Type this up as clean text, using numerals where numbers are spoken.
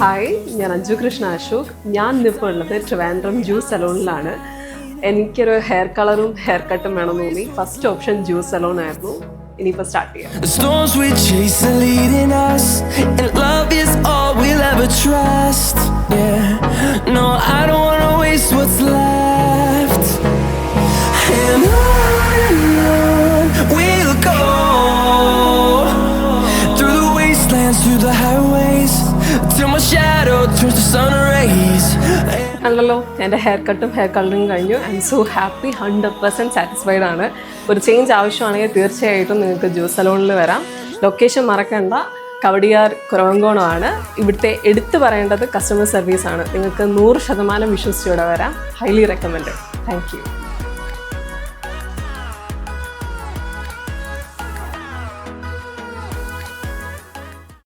Hi, ഞാൻ അഞ്ജു കൃഷ്ണ അശോക്. ഞാൻ ഇപ്പോൾ ഉള്ളത് ട്രിവാൻഡ്രം ജ്യൂസ് സലൂണിലാണ്. എനിക്കൊരു ഹെയർ കളറും ഹെയർ കട്ടും വേണമെന്ന് തോന്നി. ഫസ്റ്റ് ഓപ്ഷൻ ജ്യൂസ് സലൂൺ ആയിരുന്നു. ഇനിയിപ്പോൾ സ്റ്റാർട്ട് ചെയ്യാം. ആണല്ലോ, എൻ്റെ ഹെയർ കട്ടും ഹെയർ കളറിങ് കഴിഞ്ഞു. I M so happy, 100% satisfied ആണ്. ഒരു ചേഞ്ച് ആവശ്യമാണെങ്കിൽ തീർച്ചയായിട്ടും നിങ്ങൾക്ക് ജ്യൂസ് സലൂണിൽ വരാം. ലൊക്കേഷൻ മറക്കണ്ട, കവടിയാർ കുറവങ്കോണമാണ്. ഇവിടുത്തെ എടുത്തു പറയേണ്ടത് കസ്റ്റമർ സർവീസാണ്. നിങ്ങൾക്ക് 100% വിശ്വസിച്ചൂടെ വരാം. Highly recommend. Thank you.